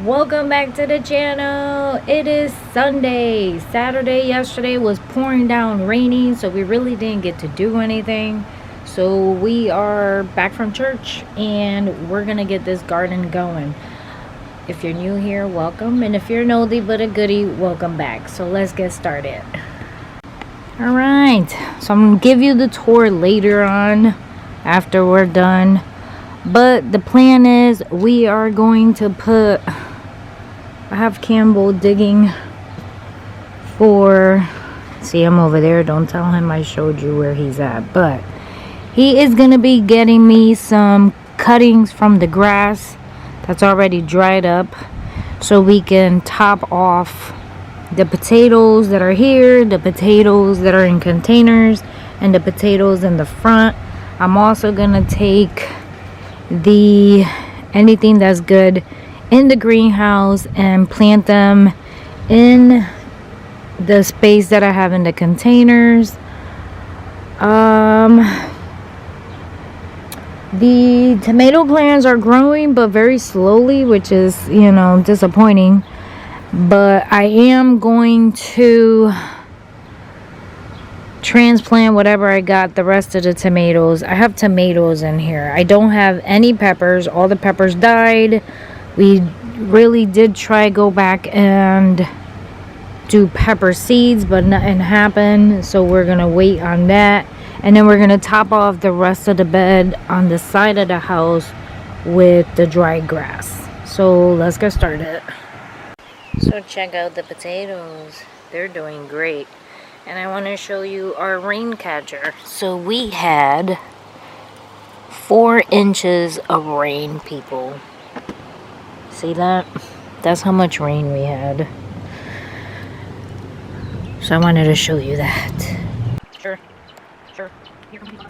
Welcome back to the channel. It is Sunday. Saturday yesterday was pouring down raining, so we really didn't get to do anything. So we are back from church and we're gonna get this garden going. If you're new here, welcome, and if you're an oldie but a goodie, welcome back. So let's get started. All right, so I'm gonna give you the tour later on after we're done, but the plan is we are going to put, I have Campbell digging for, see him over there, don't tell him I showed you where he's at, but he is going to be getting me some cuttings from the grass that's already dried up so we can top off the potatoes that are here, the potatoes that are in containers, and the potatoes in the front. I'm also going to take anything that's good in the greenhouse and plant them in the space that I have in the containers. The tomato plants are growing but very slowly, which is, disappointing. But I am going to transplant whatever I got, the rest of the tomatoes. I have tomatoes in here. I don't have any peppers. All the peppers died. We really did try go back and do pepper seeds, but nothing happened. So we're going to wait on that. And then we're going to top off the rest of the bed on the side of the house with the dried grass. So let's get started. So check out the potatoes. They're doing great. And I want to show you our rain catcher. So we had 4 inches of rain, people. See that? That's how much rain we had. So I wanted to show you that. Sure. Here comes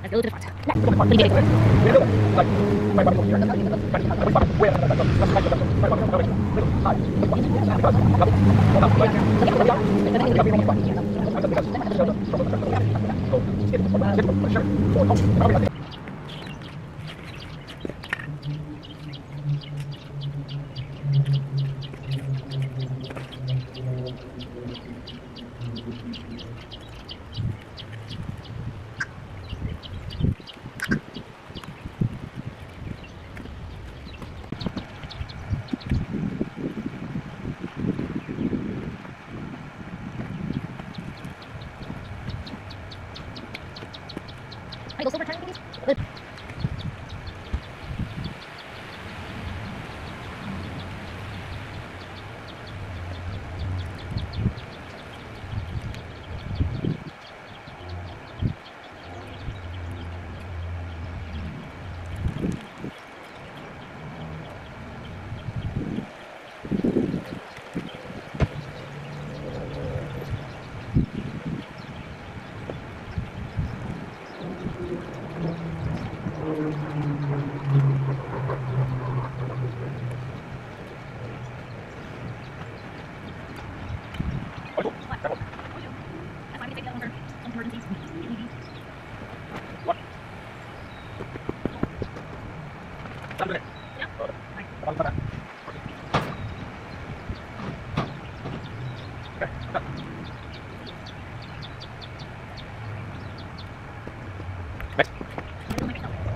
Let's go to the front. I go silver turning, please?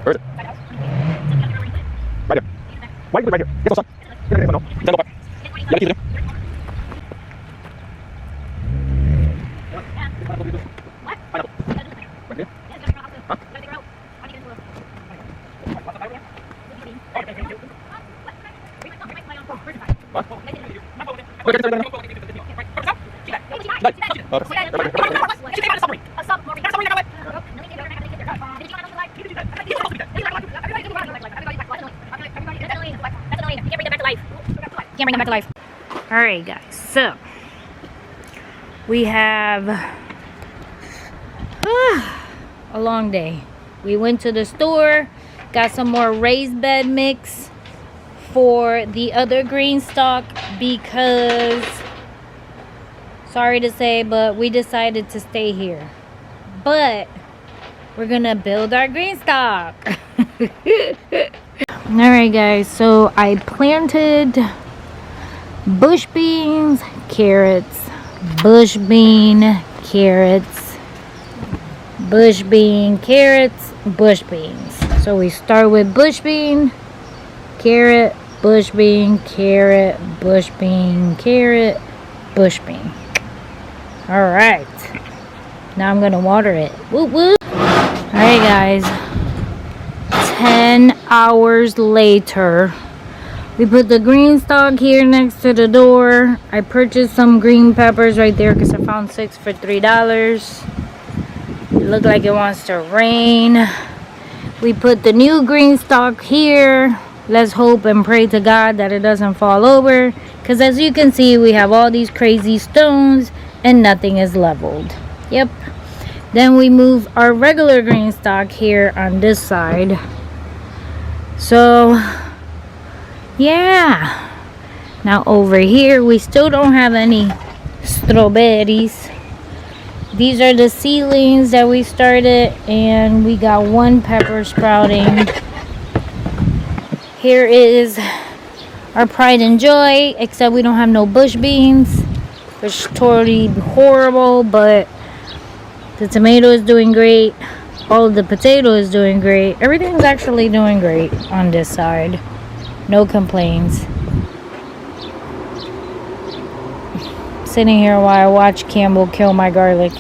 Where is it? Right here. Why do you put it right here? Get close up. Get it, no. Stand up. You gotta keep it in. What? Pineapple. Right here? Huh? What? Look, get it right Can't bring them back to life. Alright guys, so we have a long day. We went to the store, got some more raised bed mix for the other green stock because, sorry to say, but we decided to stay here. But we're gonna build our green stock. Alright guys, so I planted bush beans, carrots, bush bean, carrots, bush bean, carrots, bush beans. So we start with bush bean, carrot, bush bean, carrot, bush bean, carrot, bush bean. Alright, now I'm gonna water it. Woo woo. Alright guys, 10 hours later, we put the green stalk here next to the door. I purchased some green peppers right there because I found 6 for $3. It looked like it wants to rain. We put the new green stalk here. Let's hope and pray to God that it doesn't fall over, because as you can see, we have all these crazy stones and nothing is leveled. Yep. Then we move our regular green stalk here on this side. So yeah, now over here we still don't have any strawberries. These are the seedlings that we started, and we got one pepper sprouting. Here is our pride and joy, except we don't have no bush beans, which is totally horrible, but the tomato is doing great. All of the potato is doing great. Everything's actually doing great on this side. No complaints. Sitting here while I watch Campbell kill my garlic.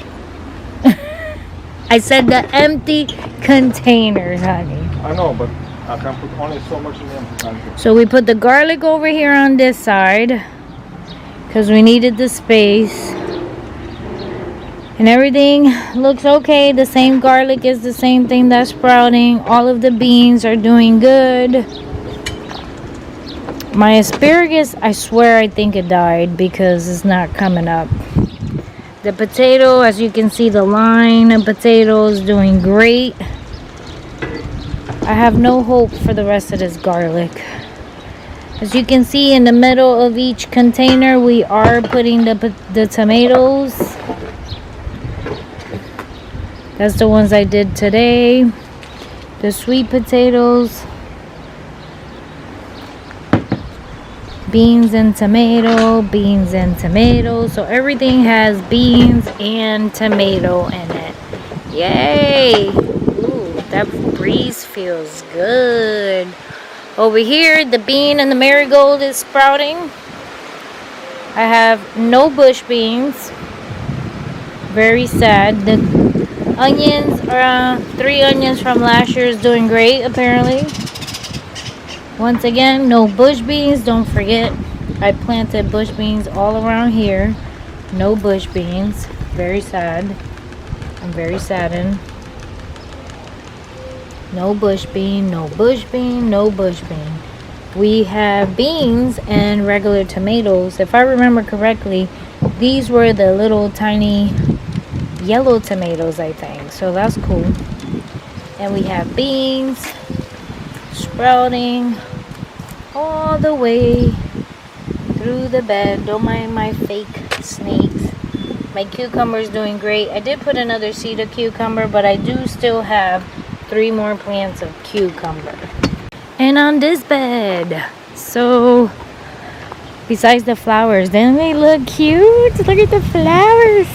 I said the empty containers, honey. I know, but I can put only so much in the empty container. So we put the garlic over here on this side because we needed the space. And everything looks okay. The same garlic is the same thing that's sprouting. All of the beans are doing good. My asparagus, I swear I think it died because it's not coming up. The potato, as you can see, the line of potatoes doing great. I have no hope for the rest of this garlic. As you can see, in the middle of each container, we are putting the tomatoes. That's the ones I did today. The sweet potatoes. Beans and tomato, beans and tomato. So everything has beans and tomato in it. Yay! Ooh, that breeze feels good. Over here, the bean and the marigold is sprouting. I have no bush beans. Very sad. The onions, 3 onions from last year is doing great, apparently. Once again, no bush beans. Don't forget, I planted bush beans all around here. No bush beans. Very sad. I'm very saddened. No bush bean, no bush bean, no bush bean. We have beans and regular tomatoes. If I remember correctly, these were the little tiny yellow tomatoes, I think. So that's cool. And we have beans sprouting all the way through the bed. Don't mind my fake snakes. My cucumber is doing great. I did put another seed of cucumber, but I do still have 3 more plants of cucumber. And on this bed, so besides the flowers, don't they look cute? Look at the flowers.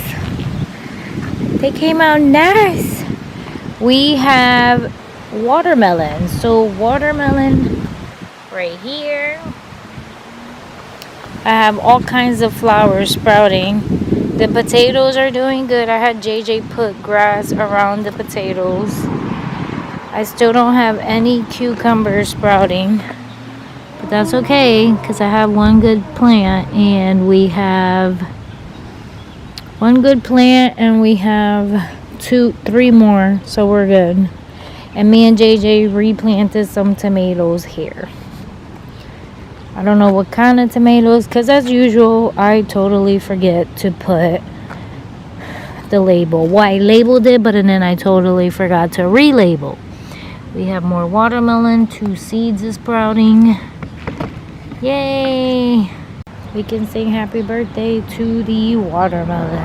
They came out nice. We have watermelon. So watermelon right here. I have all kinds of flowers sprouting. The potatoes are doing good. I had JJ put grass around the potatoes. I still don't have any cucumbers sprouting, but that's okay because I have one good plant, and we have 3 more, so we're good. And me and JJ replanted some tomatoes here. I don't know what kind of tomatoes, because as usual, I totally forget to put the label. Well, I labeled it, but then I totally forgot to relabel. We have more watermelon. 2 seeds is sprouting. Yay! We can sing happy birthday to the watermelon.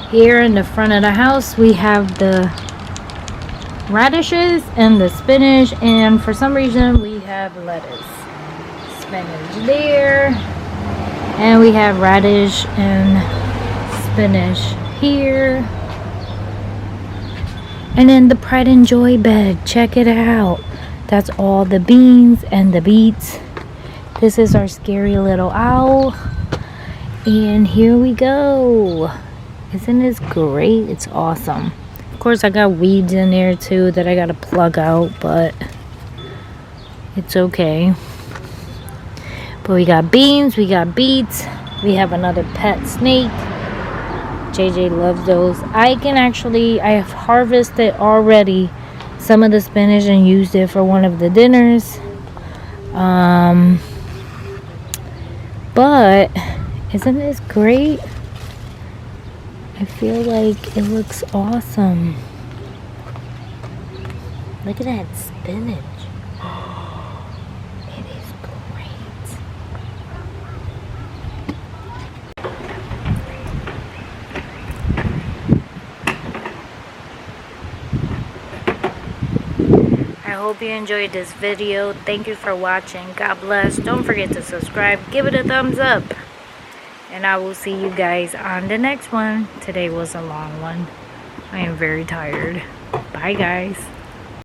Here in the front of the house, we have the radishes and the spinach, and for some reason we have lettuce. Spinach there, and we have radish and spinach here. And then the pride and joy bed, check it out. That's all the beans and the beets. This is our scary little owl, and here we go. Isn't this great? It's awesome. Of course, I got weeds in there too that I gotta plug out, but it's okay. But we got beans, we got beets, we have another pet snake. JJ loves those. I have harvested already some of the spinach and used it for one of the dinners. But isn't this great? I feel like it looks awesome. Look at that spinach. It is great. hope you enjoyed this video. Thank you for watching. God bless. Don't forget to subscribe. Give it a thumbs up. And I will see you guys on the next one. Today was a long one. I am very tired. Bye, guys.